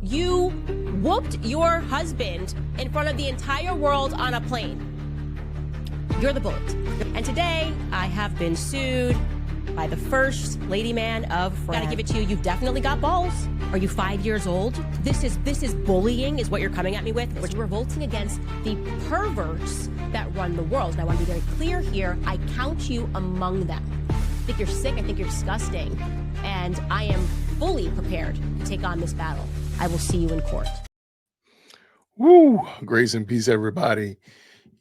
You whooped your husband in front of the entire world on a plane. You're the bullet. And today, I have been sued by the first lady man of France. Gotta give it to you. You've definitely got balls. Are you 5 years old? This is bullying, is what you're coming at me with. We're revolting against the perverts that run the world. And I want to be very clear here. I count you among them. I think you're sick. I think you're disgusting. And I am fully prepared to take on this battle. I will see you in court. Woo! Grace and peace, everybody.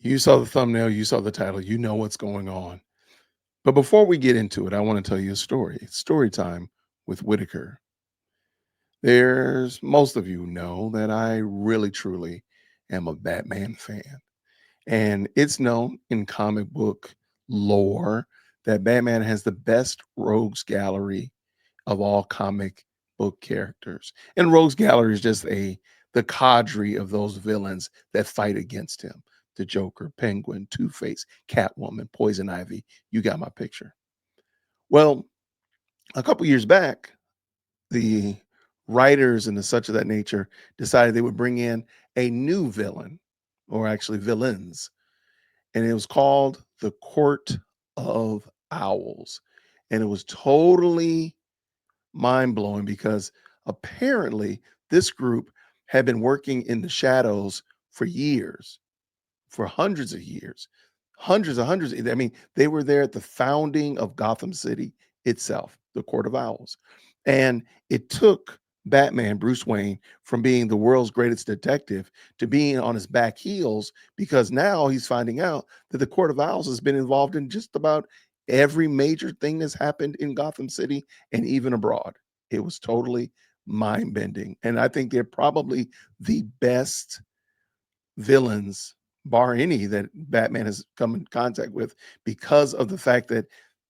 You saw the thumbnail. You saw the title. You know what's going on. But before we get into it, I want to tell you a story. It's story time with Whitaker. Most of you know that I really, truly am a Batman fan. And it's known in comic book lore that Batman has the best rogues gallery of all comic book characters. And rogues gallery is just the cadre of those villains that fight against him. The Joker, Penguin, Two-Face, Catwoman, Poison Ivy. You got my picture. Well, a couple years back, the writers and the such of that nature decided they would bring in a new villain, or actually villains. And it was called the Court of Owls. And it was totally mind-blowing because apparently this group had been working in the shadows for years. For hundreds of years, hundreds. I mean, they were there at the founding of Gotham City itself, the Court of Owls. And it took Batman, Bruce Wayne, from being the world's greatest detective to being on his back heels, because now he's finding out that the Court of Owls has been involved in just about every major thing that's happened in Gotham City and even abroad. It was totally mind-bending. And I think they're probably the best villains, bar any, that Batman has come in contact with, because of the fact that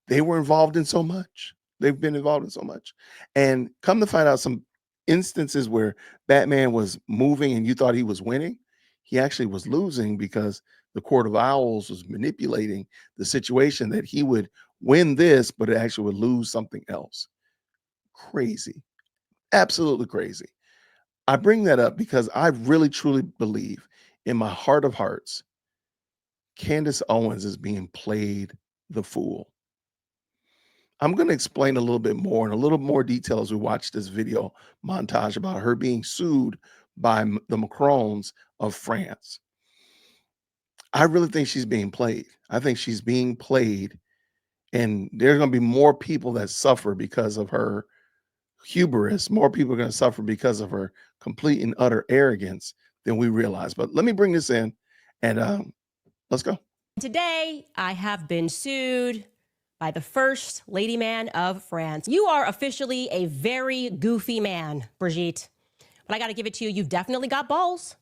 they were involved in so much. They've been involved in so much. And come to find out, some instances where Batman was moving and you thought he was winning, he actually was losing, because the Court of Owls was manipulating the situation that he would win this, but it actually would lose something else. Crazy. Absolutely crazy. I bring that up because I really, truly believe in my heart of hearts, Candace Owens is being played the fool. I'm going to explain a little bit more in a little more detail as we watch this video montage about her being sued by the Macrons of France. I really think she's being played. I think she's being played, and there's going to be more people that suffer because of her hubris. More people are going to suffer because of her complete and utter arrogance than we realize. But let me bring this in, and let's go. Today, I have been sued by the first lady man of France. You are officially a very goofy man, Brigitte. But I got to give it to you. You've definitely got balls.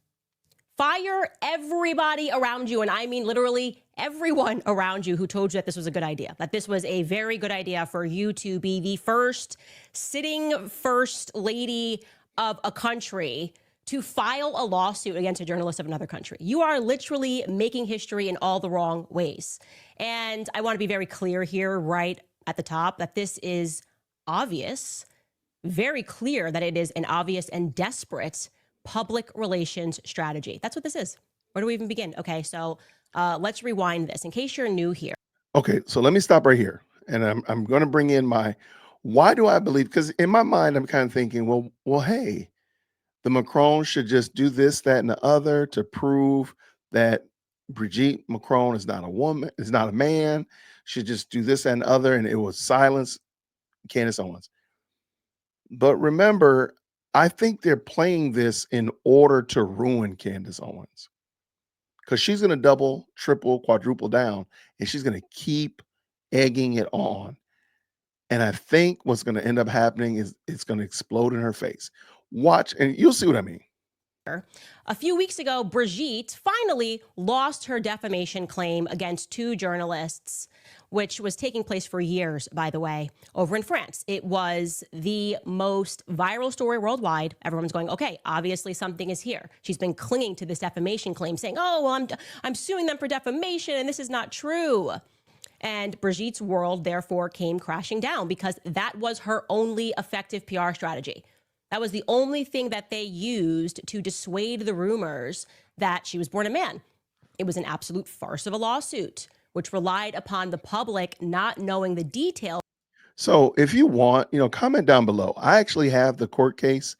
Fire everybody around you. And I mean literally everyone around you who told you that this was a good idea, that this was a very good idea for you to be the first sitting first lady of a country to file a lawsuit against a journalist of another country. You are literally making history in all the wrong ways. And I want to be very clear here right at the top that this is obvious, very clear that it is an obvious and desperate public relations strategy. That's what this is. Where do we even begin? Okay, so let's rewind this in case you're new here. Okay, so let me stop right here. And I'm going to bring in my, why do I believe, because in my mind, I'm kind of thinking, well, hey, the Macron should just do this, that, and the other to prove that Brigitte Macron is not a woman, is not a man, should just do this and the other, and it will silence Candace Owens. But remember, I think they're playing this in order to ruin Candace Owens, because she's going to double, triple, quadruple down, and she's going to keep egging it on. And I think what's going to end up happening is it's going to explode in her face. Watch, and you'll see what I mean. A few weeks ago, Brigitte finally lost her defamation claim against two journalists, which was taking place for years, by the way, over in France. It was the most viral story worldwide. Everyone's going, okay, obviously something is here. She's been clinging to this defamation claim, saying, oh, well, I'm suing them for defamation, and this is not true. And Brigitte's world, therefore, came crashing down because that was her only effective PR strategy. That was the only thing that they used to dissuade the rumors that she was born a man. It was an absolute farce of a lawsuit, which relied upon the public not knowing the details. So if you want, comment down below. I actually have the court case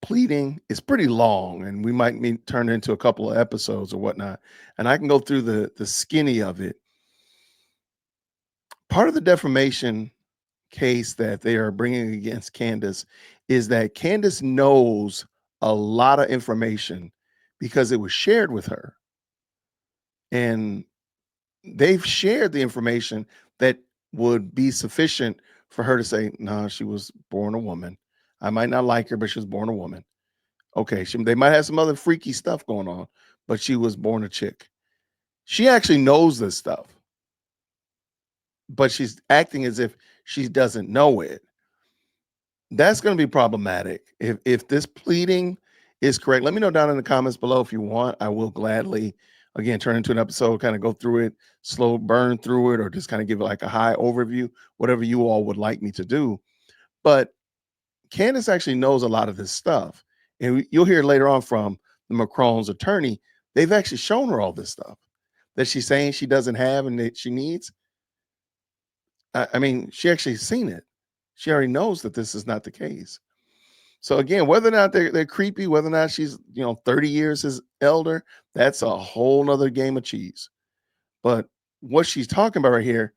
pleading. It's pretty long, and we might turn it into a couple of episodes or whatnot. And I can go through the skinny of it. Part of the defamation case that they are bringing against Candace is that Candace knows a lot of information because it was shared with her. And they've shared the information that would be sufficient for her to say, no, she was born a woman. I might not like her, but she was born a woman. Okay, they might have some other freaky stuff going on, but she was born a chick. She actually knows this stuff, but she's acting as if she doesn't know it. That's going to be problematic. If this pleading is correct, let me know down in the comments below if you want. I will gladly, again, turn into an episode, kind of go through it, slow burn through it, or just kind of give it like a high overview, whatever you all would like me to do. But Candace actually knows a lot of this stuff. And you'll hear later on from the Macron's attorney, they've actually shown her all this stuff that she's saying she doesn't have and that she needs. I mean, she actually seen it. She already knows that this is not the case. So again, whether or not they're creepy, whether or not she's 30 years his elder, that's a whole nother game of cheese. But what she's talking about right here,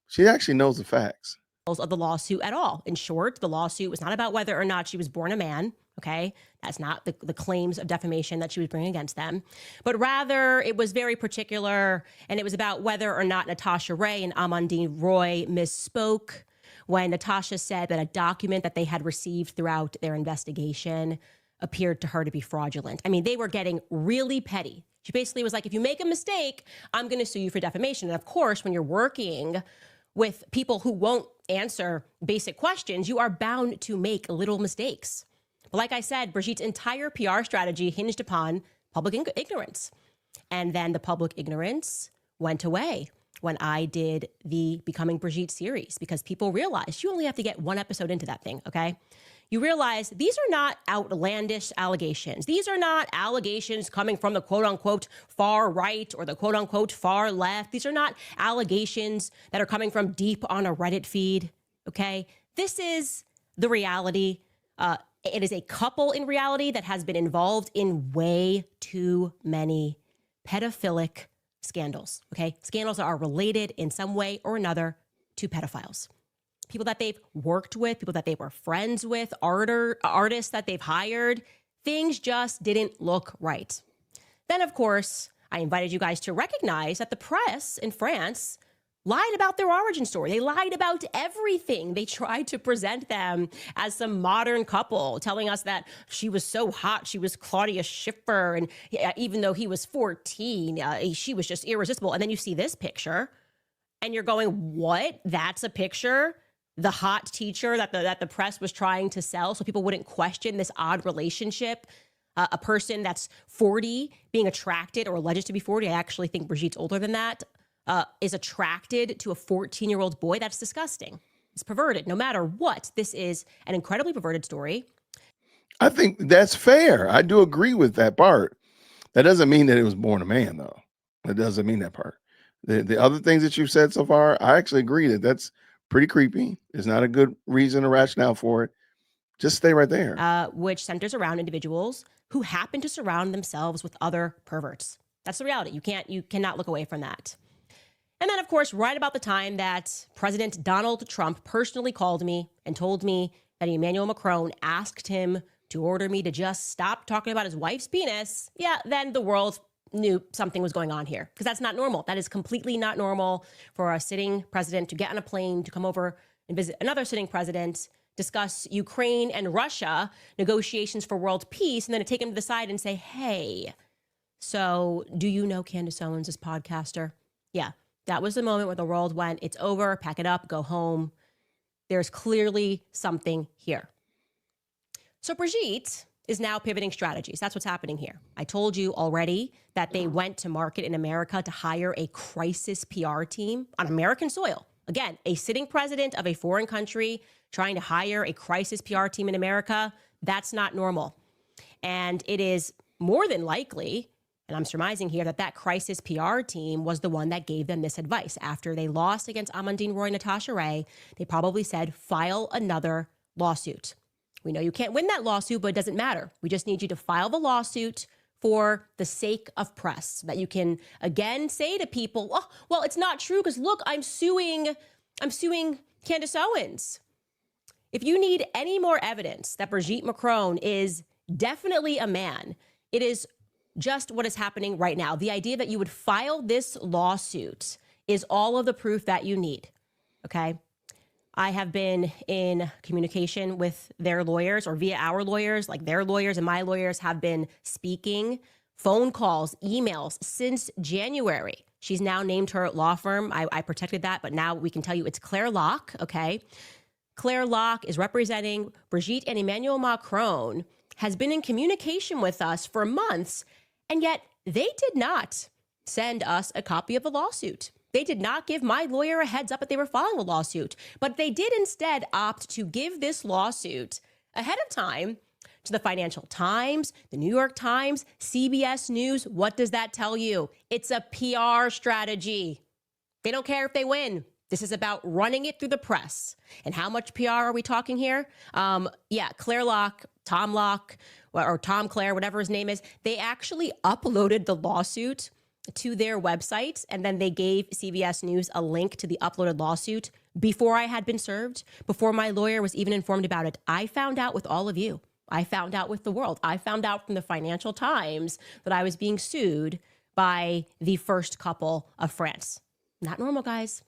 she actually knows the facts of the lawsuit at all. In short, the lawsuit was not about whether or not she was born a man. Okay, that's not the claims of defamation that she was bringing against them, but rather it was very particular, and it was about whether or not Natasha Ray and Amandine Roy misspoke when Natasha said that a document that they had received throughout their investigation appeared to her to be fraudulent. I mean, they were getting really petty. She basically was like, if you make a mistake, I'm going to sue you for defamation. And of course, when you're working with people who won't answer basic questions, you are bound to make little mistakes. But like I said, Brigitte's entire PR strategy hinged upon public ignorance. And then the public ignorance went away when I did the Becoming Brigitte series, because people realized you only have to get one episode into that thing, okay? You realize these are not outlandish allegations. These are not allegations coming from the quote-unquote far right or the quote-unquote far left. These are not allegations that are coming from deep on a Reddit feed, okay? This is the reality. It is a couple in reality that has been involved in way too many pedophilic scandals, okay? Scandals that are related in some way or another to pedophiles. People that they've worked with, people that they were friends with, artists that they've hired. Things just didn't look right. Then, of course, I invited you guys to recognize that the press in France lied about their origin story. They lied about everything. They tried to present them as some modern couple, telling us that she was so hot, she was Claudia Schiffer, and even though he was 14, she was just irresistible. And then you see this picture, and you're going, what? That's a picture? The hot teacher that the press was trying to sell so people wouldn't question this odd relationship. A person that's 40 being attracted, or alleged to be 40, I actually think Brigitte's older than that, is attracted to a 14-year-old boy. That's disgusting. It's perverted. No matter what, this is an incredibly perverted story. I think that's fair. I do agree with that part. That doesn't mean that it was born a man, though. That doesn't mean that part. The other things that you've said so far, I actually agree that that's pretty creepy. There's not a good reason or rationale for it. Just stay right there. Which centers around individuals who happen to surround themselves with other perverts. That's the reality. You cannot look away from that. And then, of course, right about the time that President Donald Trump personally called me and told me that Emmanuel Macron asked him to order me to just stop talking about his wife's penis, yeah, then the world knew something was going on here, because that's not normal. That is completely not normal for a sitting president to get on a plane, to come over and visit another sitting president, discuss Ukraine and Russia, negotiations for world peace, and then to take him to the side and say, hey, so do you know Candace Owens, this podcaster? Yeah. That was the moment where the world went, it's over, pack it up, go home. There's clearly something here. So Brigitte is now pivoting strategies. That's what's happening here. I told you already that they went to market in America to hire a crisis PR team on American soil. Again, a sitting president of a foreign country trying to hire a crisis PR team in America. That's not normal. And it is more than likely, and I'm surmising here, that crisis PR team was the one that gave them this advice. After they lost against Amandine Roy, Natasha Ray, they probably said, file another lawsuit. We know you can't win that lawsuit, but it doesn't matter. We just need you to file the lawsuit for the sake of press, so that you can again say to people, oh, well, it's not true because look, I'm suing Candace Owens. If you need any more evidence that Brigitte Macron is definitely a man, it is just what is happening right now. The idea that you would file this lawsuit is all of the proof that you need, okay? I have been in communication with their lawyers, or via our lawyers, like their lawyers and my lawyers have been speaking, phone calls, emails since January. She's now named her law firm. I protected that, but now we can tell you it's Claire Locke, okay? Claire Locke is representing Brigitte and Emmanuel Macron, has been in communication with us for months, and yet they did not send us a copy of the lawsuit. They did not give my lawyer a heads up that they were filing a lawsuit, but they did instead opt to give this lawsuit ahead of time to the Financial Times, the New York Times, CBS News. What does that tell you? It's a PR strategy. They don't care if they win. This is about running it through the press. And how much PR are we talking here? Claire Locke, Tom Locke, or Tom Claire, whatever his name is, they actually uploaded the lawsuit to their website, and then they gave CBS News a link to the uploaded lawsuit before I had been served, before my lawyer was even informed about it. I found out with all of you. I found out with the world. I found out from the Financial Times that I was being sued by the first couple of France. Not normal, guys.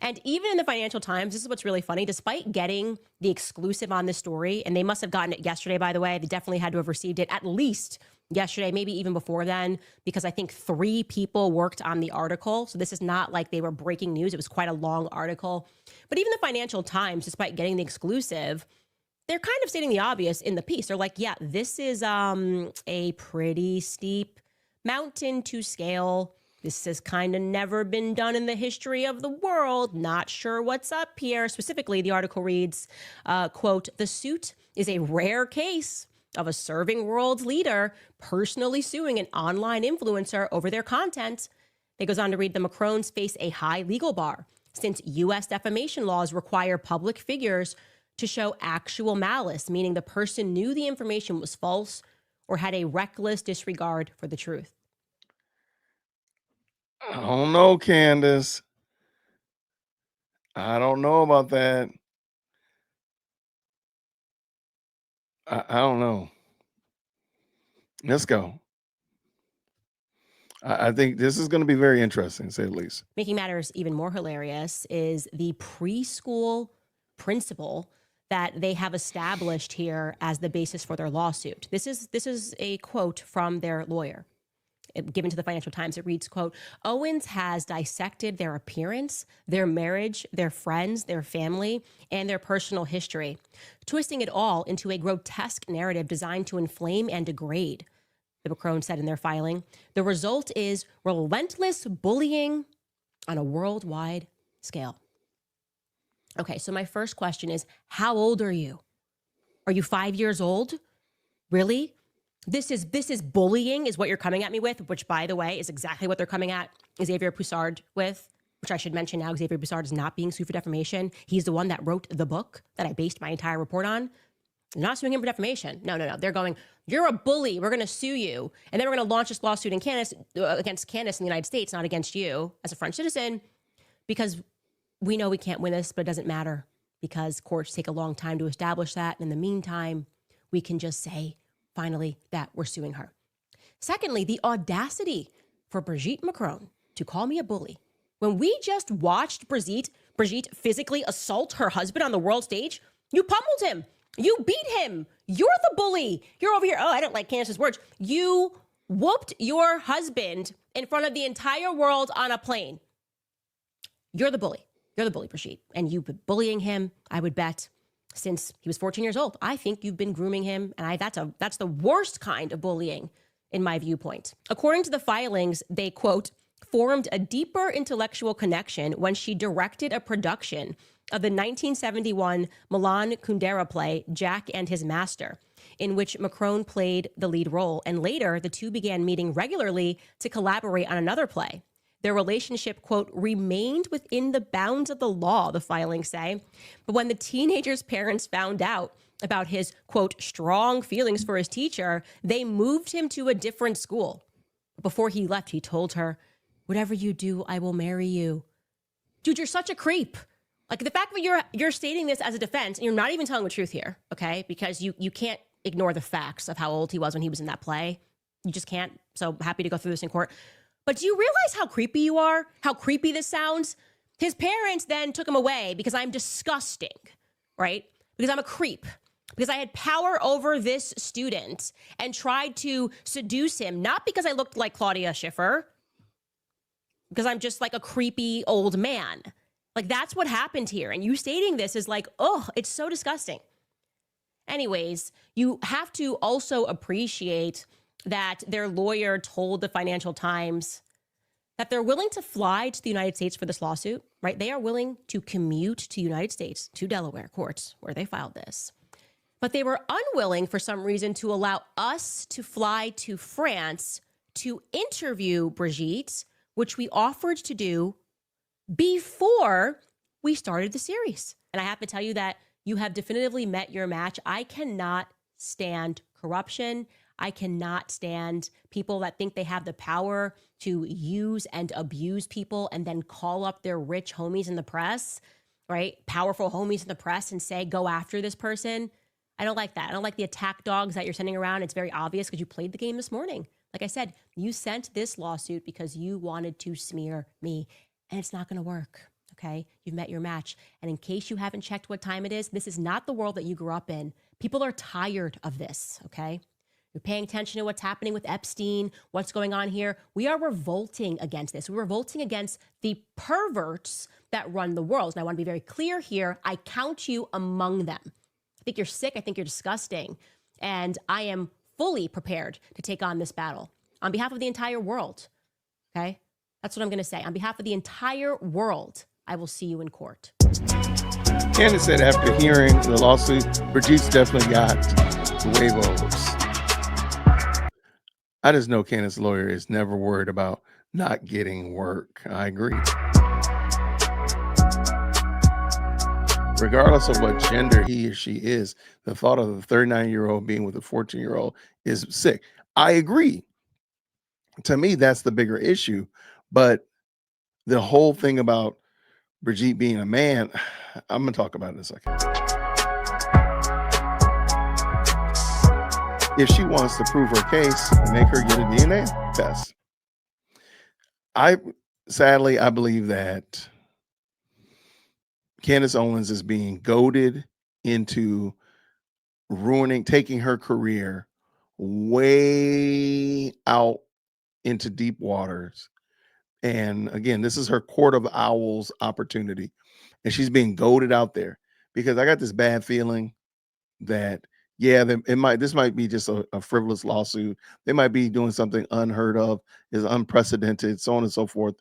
And even in the Financial Times, this is what's really funny, despite getting the exclusive on this story, and they must have gotten it yesterday, by the way, they definitely had to have received it at least yesterday, maybe even before then, because I think 3 people worked on the article. So this is not like they were breaking news. It was quite a long article. But even the Financial Times, despite getting the exclusive, they're kind of stating the obvious in the piece. They're like, yeah, this is a pretty steep mountain to scale. This has kind of never been done in the history of the world. Not sure what's up here. Specifically, the article reads, quote, "The suit is a rare case of a serving world leader personally suing an online influencer over their content." It goes on to read, "The Macrons face a high legal bar since U.S. defamation laws require public figures to show actual malice, meaning the person knew the information was false or had a reckless disregard for the truth." I don't know, Candace. I don't know about that. I don't know. Let's go. I think this is going to be very interesting, to say the least. Making matters even more hilarious is the preschool principal that they have established here as the basis for their lawsuit. This is a quote from their lawyer. Given to the Financial Times, it reads, quote, "Owens has dissected their appearance, their marriage, their friends, their family, and their personal history, twisting it all into a grotesque narrative designed to inflame and degrade," the Macron said in their filing. "The result is relentless bullying on a worldwide scale." Okay, so my first question is, how old are you? Are you 5 years old? Really? This is bullying is what you're coming at me with, which, by the way, is exactly what they're coming at Xavier Poussard with, which I should mention now. Xavier Poussard is not being sued for defamation. He's the one that wrote the book that I based my entire report on. They're not suing him for defamation. No. They're going, "You're a bully. We're going to sue you. And then we're going to launch this lawsuit against Candace in the United States, not against you as a French citizen, because we know we can't win this, but it doesn't matter because courts take a long time to establish that. And in the meantime, we can just say, finally, that we're suing her." Secondly, the audacity for Brigitte Macron to call me a bully. When we just watched Brigitte physically assault her husband on the world stage, you pummeled him. You beat him. You're the bully. You're over here. Oh, I don't like Candace's words. You whooped your husband in front of the entire world on a plane. You're the bully. You're the bully, Brigitte. And you've been bullying him, I would bet, since he was 14 years old. I think you've been grooming him, and that's the worst kind of bullying in my viewpoint. According to the filings, they, quote, "formed a deeper intellectual connection when she directed a production of the 1971 Milan Kundera play, Jack and His Master. in which Macron played the lead role. And later, the two began meeting regularly to collaborate on another play. Their relationship, quote, remained within the bounds of the law, the filings say. But when the teenager's parents found out about his, quote, strong feelings for his teacher, they moved him to a different school. Before he left, he told her, whatever you do, I will marry you. Dude, you're such a creep. Like, the fact that you're stating this as a defense, and you're not even telling the truth here, okay? Because you can't ignore the facts of how old he was when he was in that play. You just can't. So happy to go through this in court. But do you realize how creepy you are? How creepy this sounds? His parents then took him away because I'm disgusting, right? Because I'm a creep. Because I had power over this student and tried to seduce him, not because I looked like Claudia Schiffer, because I'm just like a creepy old man. Like, that's what happened here. And you stating this is like, oh, it's so disgusting. Anyways, you have to also appreciate that their lawyer told the Financial Times that they're willing to fly to the United States for this lawsuit, right? They are willing to commute to the United States, to Delaware courts, where they filed this. But they were unwilling, for some reason, to allow us to fly to France to interview Brigitte, which we offered to do before we started the series. And I have to tell you that you have definitively met your match. I cannot stand corruption. I cannot stand people that think they have the power to use and abuse people and then call up their rich homies in the press, right? Powerful homies in the press and say, go after this person. I don't like that. I don't like the attack dogs that you're sending around. It's very obvious because you played the game this morning. Like I said, you sent this lawsuit because you wanted to smear me, and it's not going to work. Okay, you've met your match. And in case you haven't checked what time it is, this is not the world that you grew up in. People are tired of this. Okay, you're paying attention to what's happening with Epstein, what's going on here. We are revolting against this. We're revolting against the perverts that run the world. And I want to be very clear here. I count you among them. I think you're sick. I think you're disgusting. And I am fully prepared to take on this battle on behalf of the entire world. Okay, that's what I'm going to say. On behalf of the entire world, I will see you in court. Candace said after hearing the lawsuit, Brigitte's definitely got huevos. I just know Candace's lawyer is never worried about not getting work. I agree. Regardless of what gender he or she is, the thought of the 39-year-old being with a 14-year-old is sick. I agree. To me, that's the bigger issue. But the whole thing about Brigitte being a man, I'm going to talk about it in a second. If she wants to prove her case, make her get a DNA test. Sadly, I believe that Candace Owens is being goaded into taking her career way out into deep waters. And again, this is her court of owls opportunity. And she's being goaded out there because I got this bad feeling that, this might be just a frivolous lawsuit. They might be doing something unheard of, is unprecedented, so on and so forth.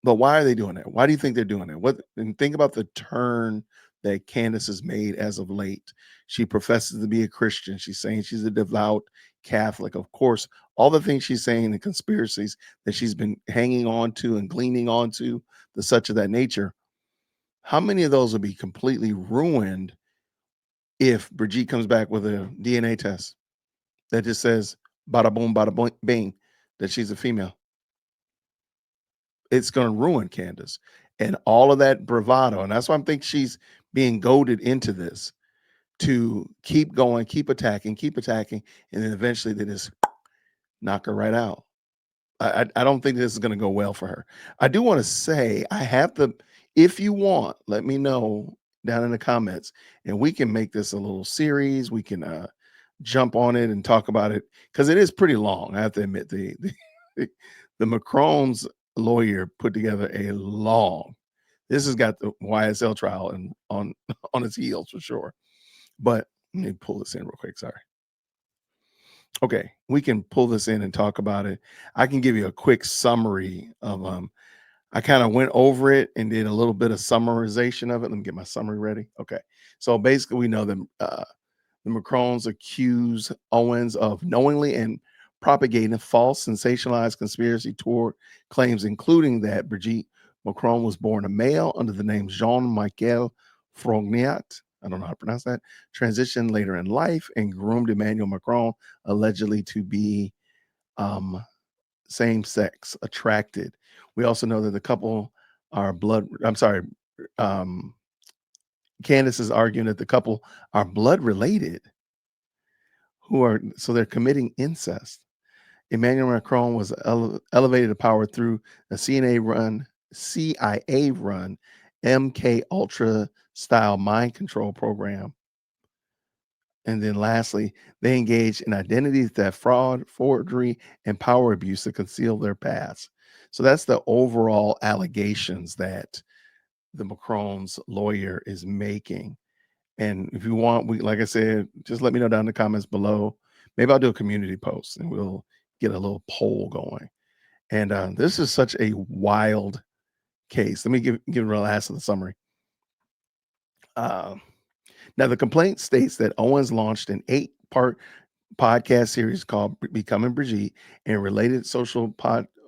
But why are they doing that? Why do you think they're doing that? And think about the turn that Candace has made as of late. She professes to be a Christian. She's saying she's a devout Catholic. Of course, all the things she's saying, the conspiracies that she's been hanging on to and gleaning onto, the such of that nature. How many of those will be completely ruined if Brigitte comes back with a DNA test that just says bada boom, bada bing, that she's a female? It's going to ruin Candace and all of that bravado. And that's why I think she's being goaded into this to keep going, keep attacking. And then eventually they just knock her right out. I don't think this is going to go well for her. I do want to say, if you want, let me know down in the comments and we can make this a little series. We can jump on it and talk about it because it is pretty long. I have to admit, the Macron's lawyer put together this has got the YSL trial and on its heels for sure. But let me pull this in real quick. Sorry. Okay, we can pull this in and talk about it. I can give you a quick summary of I kind of went over it and did a little bit of summarization of it. Let me get my summary ready. Okay, so basically we know that The Macrons accuse Owens of knowingly and propagating false, sensationalized conspiracy toward claims, including that Brigitte Macron was born a male under the name Jean-Michel Frogniat. I don't know how to pronounce that. Transitioned later in life and groomed Emmanuel Macron allegedly to be same sex attracted. We also know that the couple are blood. I'm sorry. Um, Candace is arguing that the couple are blood related, so they're committing incest. Emmanuel Macron was elevated to power through a CIA run MK Ultra style mind control program. And then lastly, they engaged in identity theft, fraud, forgery, and power abuse to conceal their past. So that's the overall allegations that the Macron's lawyer is making. And if you want, like I said, just let me know down in the comments below. Maybe I'll do a community post and we'll get a little poll going. And this is such a wild case. Let me give the last of the summary. Now, the complaint states that Owens launched an 8-part podcast series called Becoming Brigitte and related social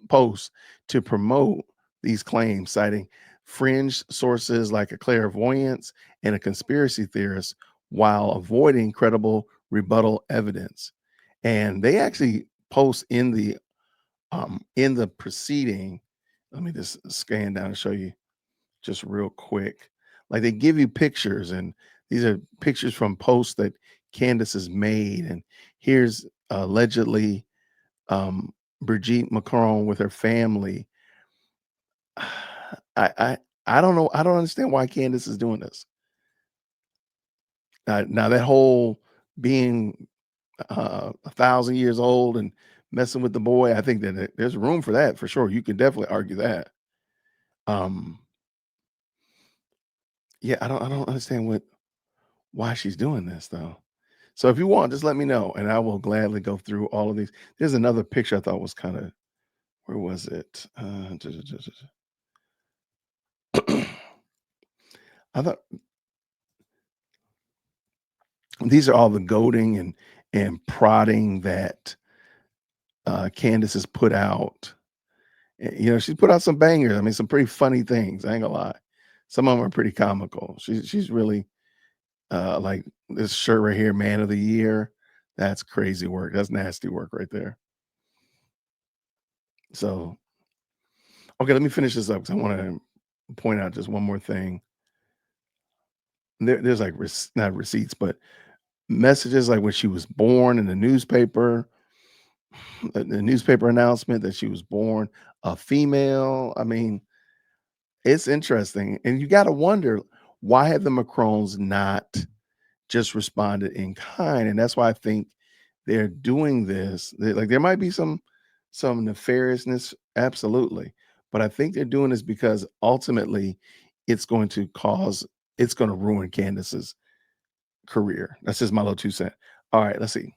posts to promote these claims, citing fringe sources like a clairvoyance and a conspiracy theorist while avoiding credible rebuttal evidence. And they actually post in the proceeding. Let me just scan down and show you just real quick. Like they give you pictures, and these are pictures from posts that Candace has made. And here's allegedly Brigitte Macron with her family. I don't know. I don't understand why Candace is doing this. Now that whole being 1,000 years old and messing with the boy, I think that there's room for that for sure. You can definitely argue that. Yeah, I don't understand why she's doing this though. So if you want, just let me know and I will gladly go through all of these. There's another picture I thought was kind of, where was it? I thought these are all the goading and prodding that Candace has put out. You know, she's put out some bangers. I mean, some pretty funny things. I ain't gonna lie. Some of them are pretty comical. She's really like this shirt right here, man of the year. That's crazy work. That's nasty work right there. So, okay, let me finish this up because I want to point out just one more thing. There's like not receipts, but messages like when she was born in the newspaper, the newspaper announcement that she was born a female. I mean, it's interesting. And you got to wonder, why have the Macrons not just responded in kind? And that's why I think they're doing this. Like there might be some nefariousness, absolutely. But I think they're doing this because ultimately it's going to ruin Candace's career. That's just my little 2 cents. All right, let's see.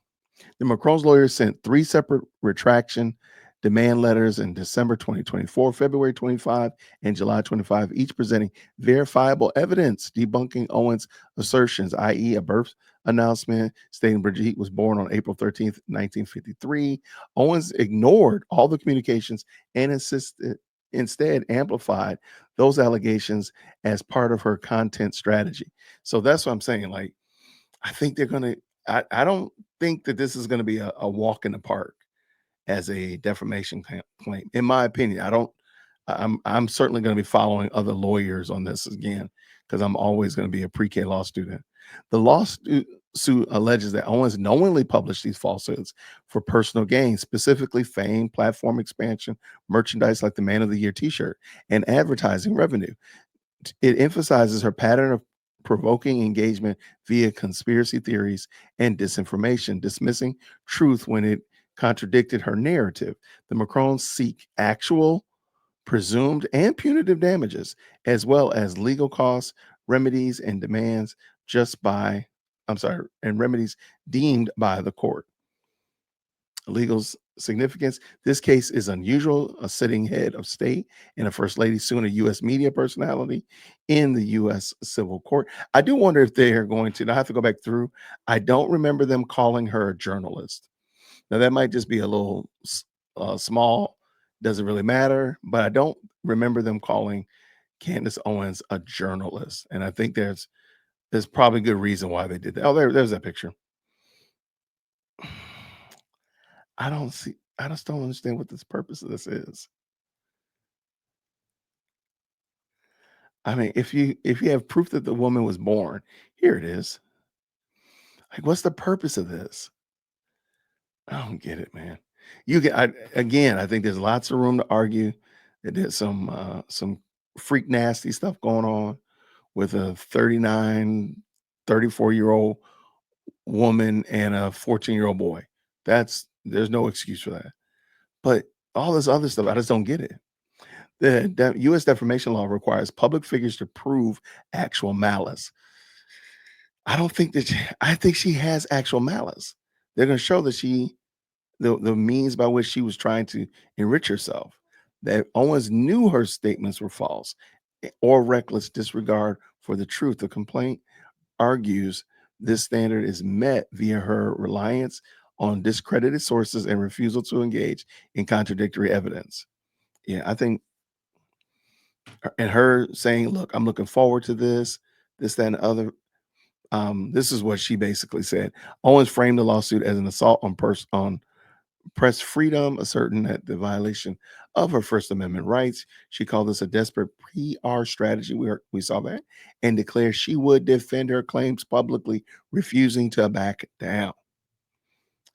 The Macron's lawyers sent 3 separate retraction demand letters in December 2024, February 25, and July 25, each presenting verifiable evidence debunking Owens' assertions, i.e., a birth announcement stating Brigitte was born on April 13th, 1953. Owens ignored all the communications and instead amplified those allegations as part of her content strategy. So that's what I'm saying. Like, I think they're going to, I don't think that this is going to be a walk in the park as a defamation claim. In my opinion, I'm certainly going to be following other lawyers on this again, because I'm always going to be a pre-K law student. The lawsuit alleges that Owens knowingly published these falsehoods for personal gain, specifically fame, platform expansion, merchandise like the Man of the Year t-shirt, and advertising revenue. It emphasizes her pattern of provoking engagement via conspiracy theories and disinformation, dismissing truth when it contradicted her narrative. The Macrons seek actual, presumed, and punitive damages, as well as legal costs, remedies, and demands and remedies deemed by the court. Significance. This case is unusual. A sitting head of state and a first lady suing a U.S. media personality in the U.S. civil court. I do wonder if they are going to. Now I have to go back through. I don't remember them calling her a journalist. Now that might just be a little small. Doesn't really matter. But I don't remember them calling Candace Owens a journalist. And I think there's probably good reason why they did that. Oh, there's that picture. I just don't understand what this purpose of this is. I mean, if you have proof that the woman was born, here it is. Like, what's the purpose of this? I don't get it, man. I think there's lots of room to argue that there's some freak nasty stuff going on with a 39, 34-year-old woman and a 14-year-old boy. There's no excuse for that. But all this other stuff, I just don't get it. The U.S. defamation law requires public figures to prove actual malice. I don't think that I think she has actual malice. They're going to show that the means by which she was trying to enrich herself, that Owens knew her statements were false or reckless disregard for the truth. The complaint argues this standard is met via her reliance on discredited sources and refusal to engage in contradictory evidence. Yeah, I think, and her saying, "Look, I'm looking forward to this, that, and the other." This is what she basically said. Owens framed the lawsuit as an assault on press freedom, asserting that the violation of her First Amendment rights. She called this a desperate PR strategy. We saw that, and declared she would defend her claims publicly, refusing to back down.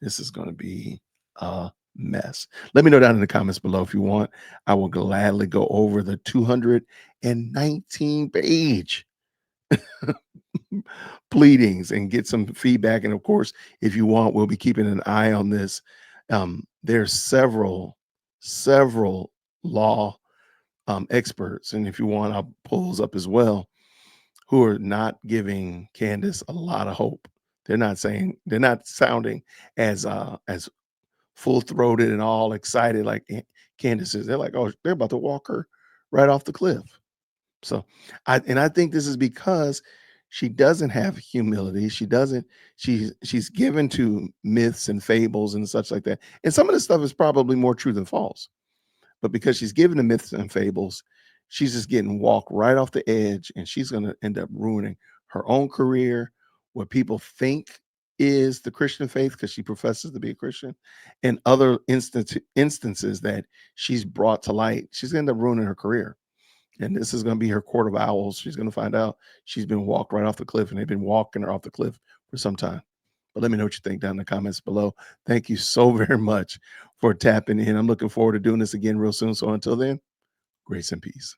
This is going to be a mess. Let me know down in the comments below if you want. I will gladly go over the 219 page pleadings and get some feedback. And of course, if you want, we'll be keeping an eye on this. There's several law experts, and if you want, I'll pull those up as well, who are not giving Candace a lot of hope. They're not sounding as full throated and all excited like Candace is. They're like, oh, they're about to walk her right off the cliff. So I think this is because she doesn't have humility. She's given to myths and fables and such like that. And some of this stuff is probably more true than false. But because she's given to myths and fables, she's just getting walked right off the edge, and she's going to end up ruining her own career, what people think is the Christian faith because she professes to be a Christian, and other instances that she's brought to light. She's going to end up ruining her career. And this is going to be her court of owls. She's going to find out she's been walked right off the cliff, and they've been walking her off the cliff for some time. But let me know what you think down in the comments below. Thank you so very much for tapping in. I'm looking forward to doing this again real soon. So until then, grace and peace.